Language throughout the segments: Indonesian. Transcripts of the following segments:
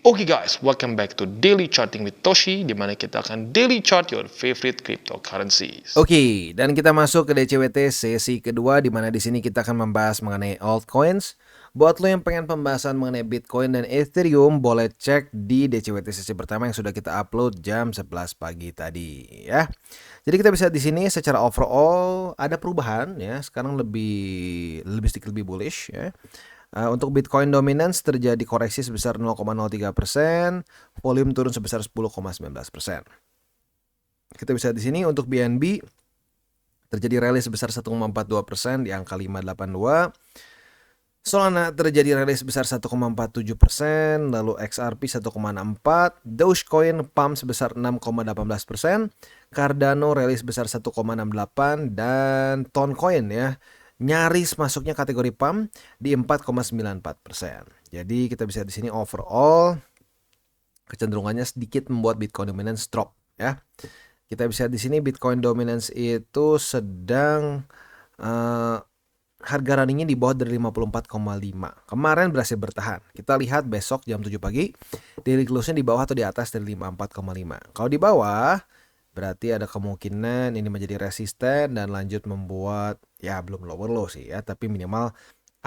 Oke guys, welcome back to Daily Charting with Toshi, di mana kita akan daily chart your favorite cryptocurrencies. Oke, dan kita masuk ke DCWT sesi kedua, di mana di sini kita akan membahas mengenai altcoins. Buat lo yang pengen pembahasan mengenai Bitcoin dan Ethereum, boleh cek di DCWT sesi pertama yang sudah kita upload jam 11 pagi tadi ya. Jadi kita bisa di sini secara overall ada perubahan ya, sekarang sedikit lebih bullish ya. Untuk Bitcoin dominance terjadi koreksi sebesar 0,03%, volume turun sebesar 10,19%. Kita bisa di sini untuk BNB terjadi rally sebesar 1,42% di angka 582. Solana terjadi rally sebesar 1,47%, lalu XRP 1,64, Dogecoin pump sebesar 6,18%, Cardano rally sebesar 1,68 dan Toncoin ya nyaris masuknya kategori pump di 4,94%. Jadi kita bisa di sini overall kecenderungannya sedikit membuat Bitcoin dominance drop ya. Kita bisa di sini Bitcoin dominance itu sedang harga runningnya di bawah dari 54,5. Kemarin berhasil bertahan. Kita lihat besok jam 7 pagi daily close-nya di bawah atau di atas dari 54,5. Kalau di bawah berarti ada kemungkinan ini menjadi resisten dan lanjut membuat ya belum lower low sih ya, tapi minimal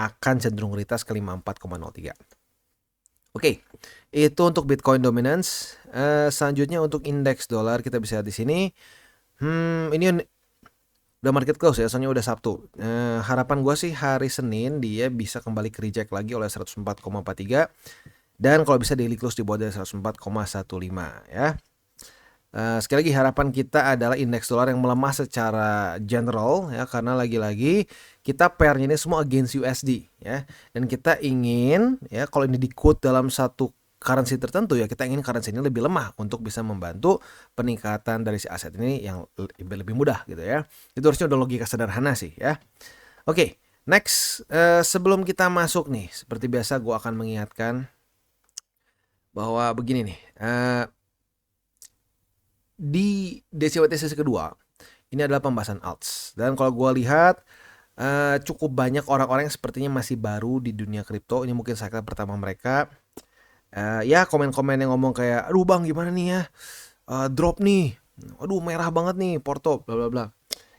akan cenderung retas ke 54,03. Oke, itu untuk Bitcoin dominance. Selanjutnya untuk indeks dolar kita bisa lihat di sini. Ini udah market close ya, soalnya udah Sabtu. Harapan gue sih hari Senin dia bisa kembali ke reject lagi oleh 104,43 dan kalau bisa daily close di bawah dari 104,15 ya. Sekali lagi harapan kita adalah indeks dolar yang melemah secara general ya, karena lagi-lagi kita pairnya ini semua against USD ya, dan kita ingin ya kalau ini di-quote dalam satu currency tertentu ya, kita ingin currency ini lebih lemah untuk bisa membantu peningkatan dari si aset ini yang lebih mudah gitu ya. Itu harusnya udah logika sederhana sih ya. Oke, next, sebelum kita masuk nih, seperti biasa gue akan mengingatkan bahwa begini nih, di DCWT sesi kedua ini adalah pembahasan alts, dan kalau gue lihat cukup banyak orang-orang yang sepertinya masih baru di dunia kripto. Ini mungkin cycle pertama mereka. Ya komen-komen yang ngomong kayak aduh bang gimana nih ya, drop nih, aduh merah banget nih porto bla bla bla.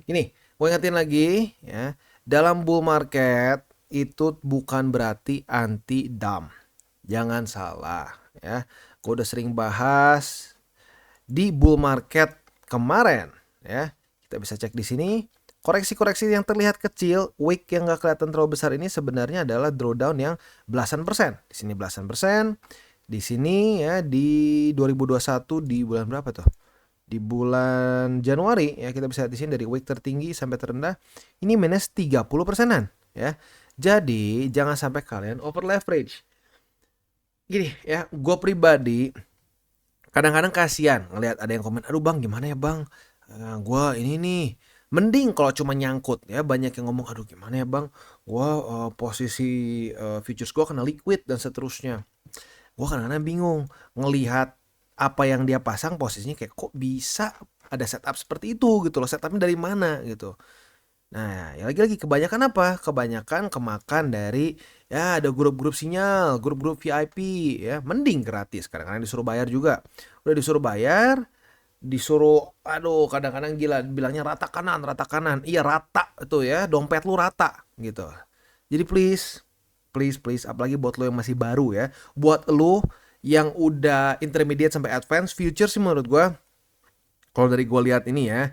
Gini, gue ingetin lagi ya, dalam bull market itu bukan berarti anti dump, jangan salah ya. Gue udah sering bahas di bull market kemarin ya. Kita bisa cek di sini. Koreksi-koreksi yang terlihat kecil, wick yang gak kelihatan terlalu besar ini sebenarnya adalah drawdown yang belasan persen. Di sini belasan persen. Di sini ya di 2021 di bulan berapa tuh? Di bulan Januari ya, kita bisa lihat di sini dari wick tertinggi sampai terendah ini minus 30%-an ya. Jadi jangan sampai kalian over leverage. Gini ya, gue pribadi kadang-kadang kasihan ngelihat ada yang komen, aduh bang gimana ya bang, gue ini nih mending kalau cuma nyangkut ya. Banyak yang ngomong aduh gimana ya bang, gue posisi futures gue kena liquid dan seterusnya. Gue kadang-kadang bingung ngelihat apa yang dia pasang posisinya, kayak kok bisa ada setup seperti itu gitu loh, setupnya dari mana gitu. Nah, ya lagi-lagi kebanyakan apa? Kebanyakan kemakan dari ya ada grup-grup sinyal, grup-grup VIP ya, mending gratis. Kadang-kadang disuruh bayar juga. Udah disuruh bayar, disuruh aduh kadang-kadang gila bilangnya rata kanan, rata kanan. Iya rata tuh ya, dompet lu rata gitu. Jadi please, please, please, apalagi buat lo yang masih baru ya. Buat lo yang udah intermediate sampai advance, future sih menurut gua kalau dari gua lihat ini ya,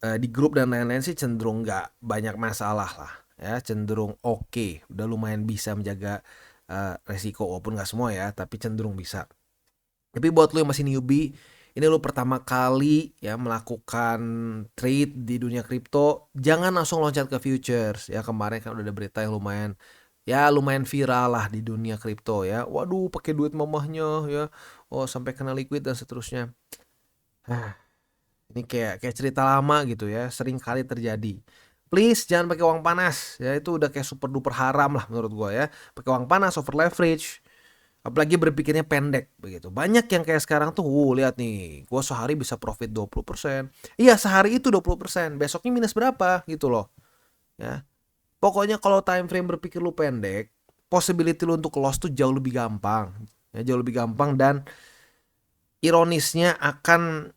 di grup dan lain-lain sih cenderung nggak banyak masalah lah ya, cenderung oke, udah lumayan bisa menjaga resiko, walaupun nggak semua ya, tapi cenderung bisa. Tapi buat lo yang masih newbie, ini lo pertama kali ya melakukan trade di dunia kripto, jangan langsung loncat ke futures ya. Kemarin kan udah ada berita yang lumayan viral lah di dunia kripto ya. Waduh, pakai duit mamahnya ya, oh sampai kena liquid dan seterusnya. Ini kayak cerita lama gitu ya, sering kali terjadi. Please jangan pakai uang panas ya, itu udah kayak super duper haram lah menurut gua ya. Pakai uang panas, over leverage, apalagi berpikirnya pendek begitu. Banyak yang kayak sekarang tuh, lihat nih, gua sehari bisa profit 20%. Iya, sehari itu 20%, besoknya minus berapa gitu loh. Ya. Pokoknya kalau time frame berpikir lu pendek, possibility lu untuk loss tuh jauh lebih gampang. ya, jauh lebih gampang, dan ironisnya akan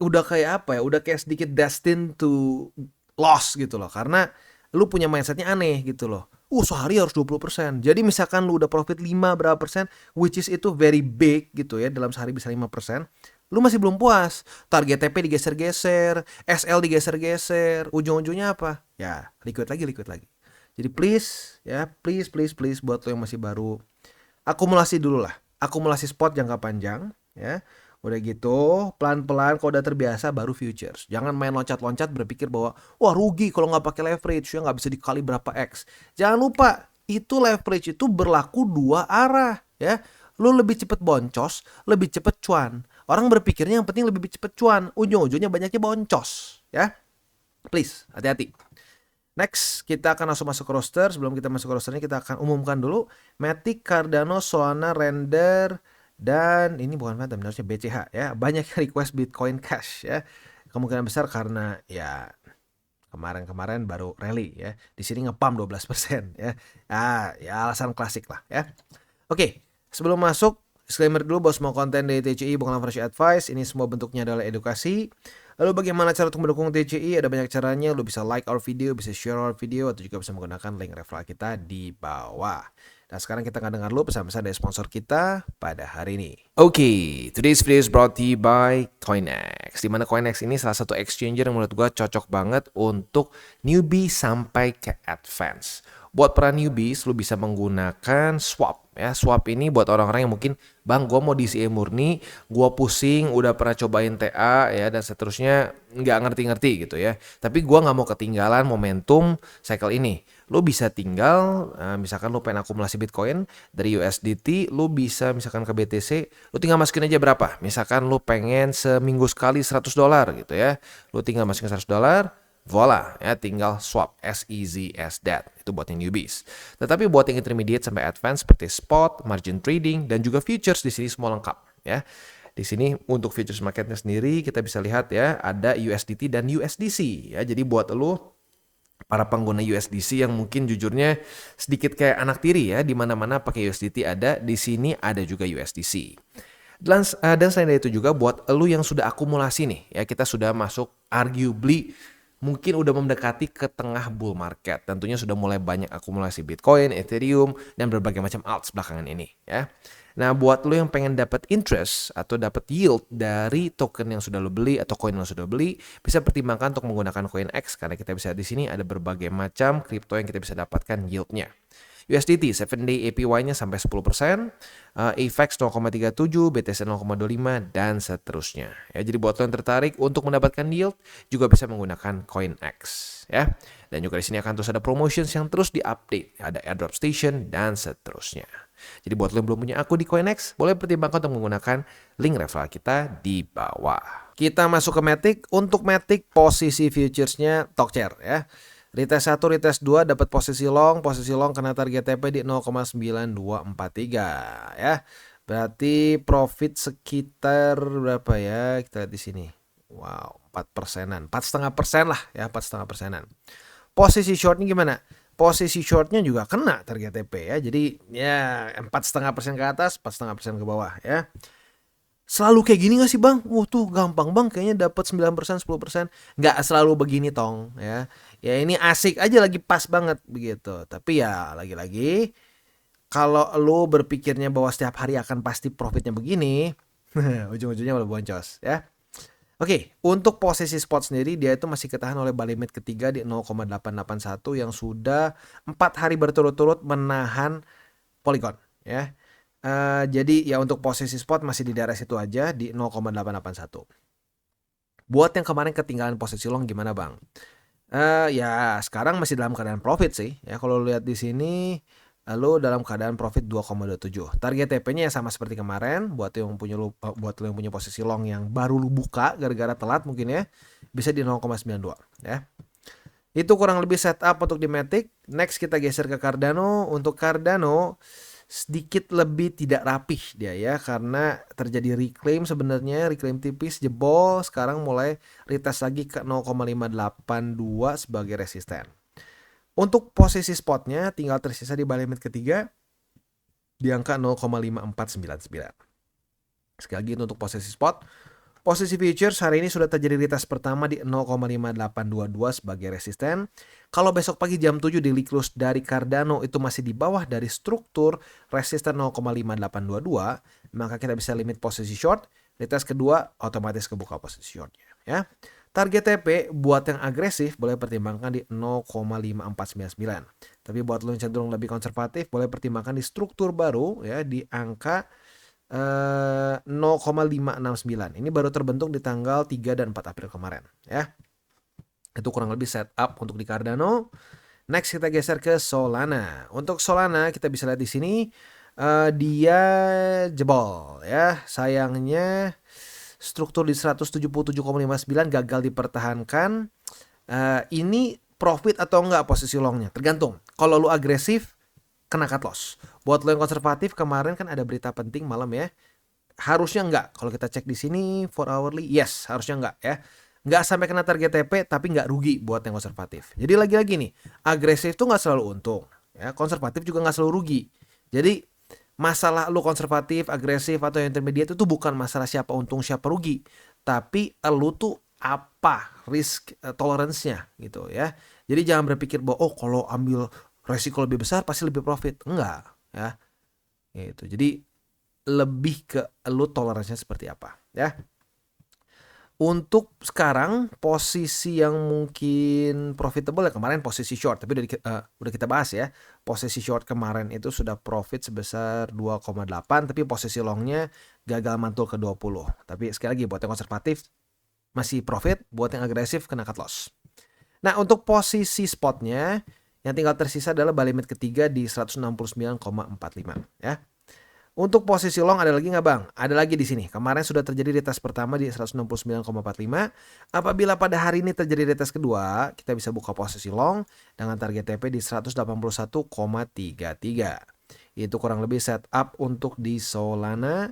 udah kayak apa ya, udah kayak sedikit destined to loss gitu loh, karena lu punya mindsetnya aneh gitu loh. Sehari harus 20%. Jadi misalkan lu udah profit 5 berapa persen, which is itu very big gitu ya, dalam sehari bisa 5%, lu masih belum puas. Target TP digeser-geser, SL digeser-geser, ujung-ujungnya apa? Ya, liquid lagi. Jadi please ya, please buat lo yang masih baru, akumulasi dulu lah. Akumulasi spot jangka panjang ya. Udah gitu, pelan-pelan kalau udah terbiasa baru futures. Jangan main loncat-loncat berpikir bahwa wah rugi kalau nggak pakai leverage, ya nggak bisa dikali berapa X. Jangan lupa, itu leverage itu berlaku dua arah ya. Lu lebih cepet boncos, lebih cepet cuan. Orang berpikirnya yang penting lebih cepet cuan, ujung-ujungnya banyaknya boncos ya. Please, hati-hati. Next, kita akan langsung masuk ke roster. Sebelum kita masuk ke rosternya, kita akan umumkan dulu Matic, Cardano, Solana, Render, dan ini bukan Phantom, harusnya BCH ya. Banyak request Bitcoin Cash ya. Kemungkinan besar karena ya kemarin baru rally ya. Di sini ngepump 12% ya. Ya alasan klasik lah ya. Oke, sebelum masuk, disclaimer dulu bahwa semua konten dari TCI bukanlah financial advice. Ini semua bentuknya adalah edukasi. Lalu bagaimana cara untuk mendukung TCI? Ada banyak caranya. Lu bisa like our video, bisa share our video, atau juga bisa menggunakan link referral kita di bawah. Nah sekarang kita akan dengar dulu pesan-pesan dari sponsor kita pada hari ini. Oke, today's video is brought to you by Coinex. Dimana Coinex ini salah satu exchanger yang menurut gue cocok banget untuk newbie sampai ke advance. Buat para newbies, lu bisa menggunakan swap. Ya, swap ini buat orang-orang yang mungkin, bang, gue mau DCA murni, gue pusing, udah pernah cobain TA ya dan seterusnya, nggak ngerti-ngerti gitu ya. Tapi gue nggak mau ketinggalan momentum cycle ini. Lu bisa tinggal, misalkan lu pengen akumulasi Bitcoin dari USDT, lu bisa misalkan ke BTC, lu tinggal masukin aja berapa. Misalkan lu pengen seminggu sekali $100 gitu ya, lu tinggal masukin $100. Voila, ya tinggal swap, as easy as that. Itu buat yang newbies. Tetapi buat yang intermediate sampai advance seperti spot, margin trading, dan juga futures, di sini semua lengkap ya. Di sini untuk futures marketnya sendiri kita bisa lihat ya, ada USDT dan USDC ya. Jadi buat lu para pengguna USDC yang mungkin jujurnya sedikit kayak anak tiri ya, di mana-mana pakai USDT ada, di sini ada juga USDC. Dan selain dari itu juga buat lu yang sudah akumulasi nih ya, kita sudah masuk arguably mungkin udah mendekati ke tengah bull market. Tentunya sudah mulai banyak akumulasi Bitcoin, Ethereum, dan berbagai macam alts belakangan ini ya. Nah, buat lo yang pengen dapat interest atau dapat yield dari token yang sudah lo beli atau koin yang sudah beli, bisa pertimbangkan untuk menggunakan Coinex karena kita bisa di sini ada berbagai macam kripto yang kita bisa dapatkan yieldnya. USDT 7-day APY-nya sampai 10%, AVAX 0,37, BTC 0,25, dan seterusnya. Ya, jadi buat lo yang tertarik untuk mendapatkan yield, juga bisa menggunakan Coinex. Ya. Dan juga di sini akan terus ada promotions yang terus diupdate, ada airdrop station, dan seterusnya. Jadi buat lo yang belum punya akun di Coinex, boleh pertimbangkan untuk menggunakan link referral kita di bawah. Kita masuk ke Matic. Untuk Matic, posisi futuresnya Tokcer ya. Retest 1, retest 2 dapat posisi long kena target TP di 0,9243 ya. Berarti profit sekitar berapa ya? Kita lihat di sini. Wow, 4%-an. 4,5% lah ya, 4,5%-an. Posisi shortnya gimana? Posisi shortnya juga kena target TP ya. Jadi ya 4,5% ke atas, 4,5% ke bawah ya. Selalu kayak gini gak sih bang? Tuh gampang bang, kayaknya dapat 9%, 10%. Nggak selalu begini tong ya. Ya ini asik aja, lagi pas banget begitu. Tapi ya lagi-lagi, kalau lu berpikirnya bahwa setiap hari akan pasti profitnya begini, ujung-ujungnya malah boncos ya. Oke, untuk posisi spot sendiri dia itu masih ketahan oleh buy limit ketiga di 0,881 yang sudah 4 hari berturut-turut menahan Polygon ya. Jadi ya untuk posisi spot masih di daerah situ aja di 0,881. Buat yang kemarin ketinggalan posisi long gimana bang? Ya sekarang masih dalam keadaan profit sih. Ya kalau lihat di sini lo dalam keadaan profit 2,27. Target TP-nya ya sama seperti kemarin. Buat lo yang punya posisi long yang baru lu buka gara-gara telat mungkin ya, bisa di 0,92 ya. Itu kurang lebih setup untuk di Matic. Next kita geser ke Cardano. Untuk Cardano sedikit lebih tidak rapih dia ya, karena terjadi reclaim sebenarnya, reclaim tipis, jebol, sekarang mulai retest lagi ke 0,582 sebagai resisten. Untuk posisi spotnya tinggal tersisa di buy limit ketiga di angka 0,5499. Sekali lagi itu untuk posisi spot. Posisi futures hari ini sudah terjadi retest pertama di 0,5822 sebagai resisten. Kalau besok pagi jam 7 daily close dari Cardano itu masih di bawah dari struktur resisten 0,5822, maka kita bisa limit posisi short. Retest kedua otomatis kebuka posisi shortnya ya. Target TP buat yang agresif boleh pertimbangkan di 0,5499. Tapi buat lo yang cenderung lebih konservatif boleh pertimbangkan di struktur baru ya di angka 0,569. Ini baru terbentuk di tanggal 3 dan 4 April kemarin ya. Itu kurang lebih setup untuk di Cardano. Next kita geser ke Solana. Untuk Solana kita bisa lihat di sini dia jebol ya. Sayangnya struktur di 177,59 gagal dipertahankan. Ini profit atau enggak posisi longnya? Tergantung. Kalau lu agresif kena cut loss. Buat lo yang konservatif kemarin kan ada berita penting malam ya. Harusnya enggak. Kalau kita cek di sini 4 hourly, yes, harusnya enggak ya. Enggak sampai kena target TP tapi enggak rugi buat yang konservatif. Jadi lagi-lagi nih, agresif tuh enggak selalu untung ya. Konservatif juga enggak selalu rugi. Jadi masalah lu konservatif, agresif atau yang intermediate itu bukan masalah siapa untung siapa rugi, tapi lu tuh apa risk tolerance-nya gitu ya. Jadi jangan berpikir bahwa oh kalau ambil resiko lebih besar pasti lebih profit. Enggak ya. Gitu. Jadi lebih ke lu toleransinya seperti apa ya. Untuk sekarang posisi yang mungkin profitable ya kemarin posisi short, tapi udah kita bahas ya. Posisi short kemarin itu sudah profit sebesar 2,8 tapi posisi longnya gagal mantul ke 20. Tapi sekali lagi buat yang konservatif masih profit, buat yang agresif kena cut loss. Nah, untuk posisi spotnya yang tinggal tersisa adalah buy limit ketiga di 169,45 ya. Untuk posisi long ada lagi nggak bang? Ada lagi di sini. Kemarin sudah terjadi retest pertama di 169,45. Apabila pada hari ini terjadi retest kedua, kita bisa buka posisi long dengan target TP di 181,33. Itu kurang lebih setup untuk di Solana.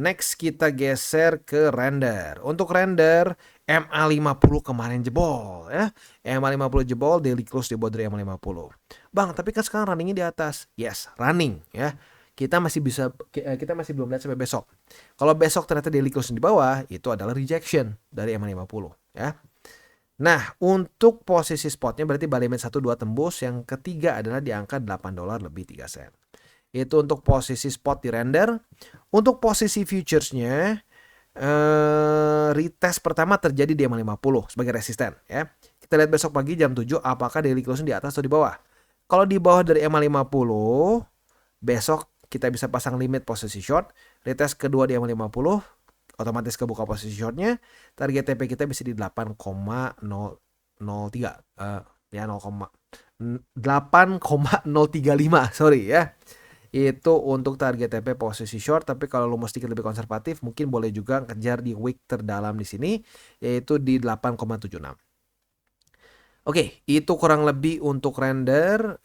Next kita geser ke render. Untuk render MA50 kemarin jebol ya. MA50 jebol, daily close di bawah dari MA50. Bang, tapi kan sekarang runningnya di atas. Yes, running ya. Kita masih belum lihat sampai besok. Kalau besok ternyata daily close di bawah, itu adalah rejection dari MA50 ya. Nah, untuk posisi spotnya berarti buy limit 1 2 tembus, yang ketiga adalah di angka $8 lebih 3 sen. Itu untuk posisi spot di render. Untuk posisi futuresnya retest pertama terjadi di MA50 sebagai resisten ya. Kita lihat besok pagi jam 7 apakah daily closing di atas atau di bawah. Kalau di bawah dari MA50, besok kita bisa pasang limit posisi short. Retest kedua di MA50, otomatis kebuka posisi shortnya. Target TP kita bisa di 8,003 ya 8,035 sorry ya. Itu untuk target TP posisi short, tapi kalau lu mau sedikit lebih konservatif mungkin boleh juga kejar di wick terdalam di sini yaitu di 8,76. Oke, itu kurang lebih untuk render.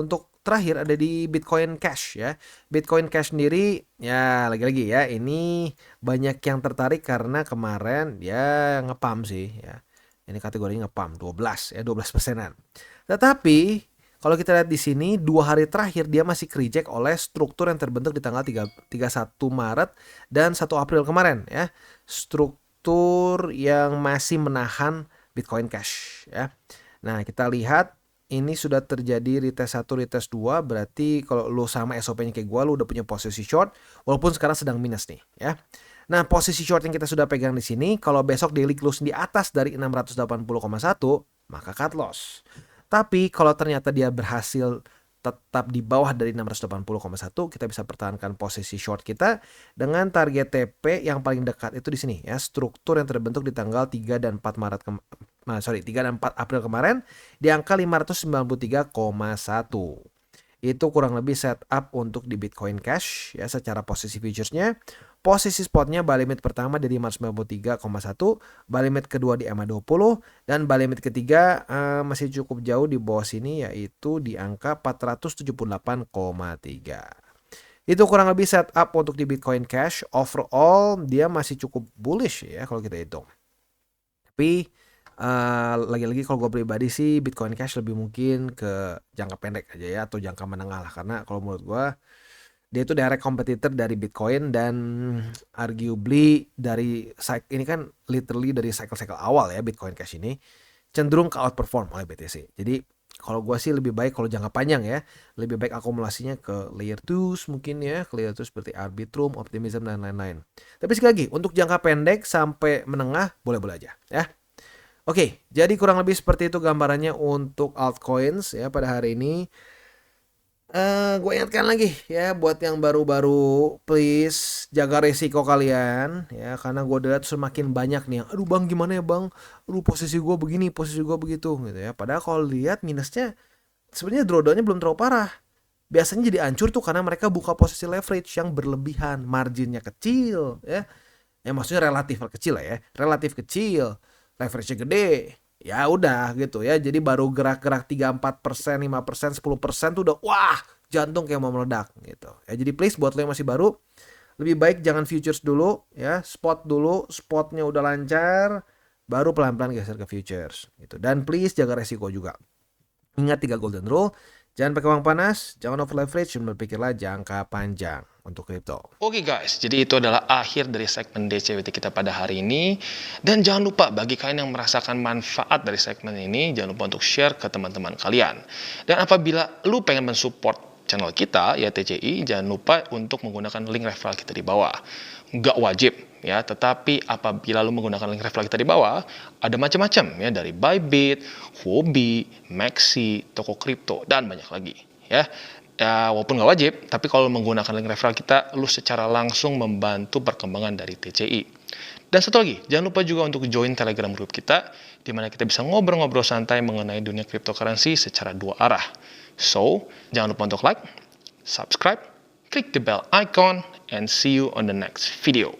Untuk terakhir ada di Bitcoin Cash ya. Bitcoin Cash sendiri ya lagi-lagi ya ini banyak yang tertarik karena kemarin ya ngepump sih ya. Ini kategorinya ngepump 12 persenan. Tetapi kalau kita lihat di sini 2 hari terakhir dia masih reject oleh struktur yang terbentuk di tanggal 31 Maret dan 1 April kemarin ya. Struktur yang masih menahan Bitcoin Cash ya. Nah, kita lihat ini sudah terjadi retest 1, retest 2, berarti kalau lu sama SOP-nya kayak gua, lu udah punya posisi short walaupun sekarang sedang minus nih ya. Nah, posisi short yang kita sudah pegang di sini kalau besok daily close di atas dari 680,1 maka cut loss. Tapi kalau ternyata dia berhasil tetap di bawah dari 680,1, kita bisa pertahankan posisi short kita dengan target TP yang paling dekat itu di sini ya, struktur yang terbentuk di tanggal 3 dan 4 April kemarin di angka 593,1. Itu kurang lebih setup untuk di Bitcoin Cash ya secara posisi futuresnya. Posisi spotnya buy limit pertama di 593,1, buy limit kedua di MA20, dan buy limit ketiga masih cukup jauh di bawah sini yaitu di angka 478,3. Itu kurang lebih setup untuk di Bitcoin Cash. Overall dia masih cukup bullish ya kalau kita hitung. Tapi lagi-lagi kalau gue pribadi sih Bitcoin Cash lebih mungkin ke jangka pendek aja ya atau jangka menengah lah, karena kalau menurut gue Dia itu direct competitor dari Bitcoin dan arguably dari ini kan literally dari cycle-cycle awal ya Bitcoin Cash ini cenderung ke outperform oleh BTC. Jadi kalau gue sih lebih baik kalau jangka panjang ya, lebih baik akumulasinya ke layer 2 mungkin ya, ke layer 2 seperti Arbitrum, Optimism dan lain-lain. Tapi sekali lagi untuk jangka pendek sampai menengah boleh-boleh aja ya. Oke, jadi kurang lebih seperti itu gambarannya untuk altcoins ya pada hari ini. Gue ingatkan lagi ya buat yang baru-baru, please jaga resiko kalian ya, karena gue lihat semakin banyak nih yang aduh bang gimana ya bang, aduh posisi gue begini, posisi gue begitu gitu ya. Padahal kalau lihat minusnya sebenarnya drawdownnya belum terlalu parah. Biasanya jadi hancur tuh karena mereka buka posisi leverage yang berlebihan, marginnya kecil ya. Ya maksudnya relatif kecil lah ya, relatif kecil, leverage-nya gede. Ya udah gitu ya. Jadi baru gerak-gerak 3-4%, 5%, 10% tuh udah wah, jantung kayak mau meledak gitu. Ya jadi please buat lo yang masih baru, lebih baik jangan futures dulu ya, spot dulu, spotnya udah lancar, baru pelan-pelan geser ke futures gitu. Dan please jaga resiko juga. Ingat 3 golden rule, jangan pakai uang panas, jangan over leverage, dan berpikirlah jangka panjang untuk kripto. Oke guys, jadi itu adalah akhir dari segmen DCWT kita pada hari ini. Dan jangan lupa bagi kalian yang merasakan manfaat dari segmen ini, jangan lupa untuk share ke teman-teman kalian. Dan apabila lu pengen mensupport channel kita, ya TCI, jangan lupa untuk menggunakan link referral kita di bawah. Nggak wajib, ya, tetapi apabila lu menggunakan link referral kita di bawah, ada macam-macam ya, dari Bybit, Huobi, Maxi, toko kripto, dan banyak lagi. Ya, walaupun nggak wajib, tapi kalau menggunakan link referral kita, lu secara langsung membantu perkembangan dari TCI. Dan satu lagi, jangan lupa juga untuk join Telegram group kita, di mana kita bisa ngobrol-ngobrol santai mengenai dunia cryptocurrency secara 2 arah. So, jangan lupa untuk like, subscribe, click the bell icon, and see you on the next video.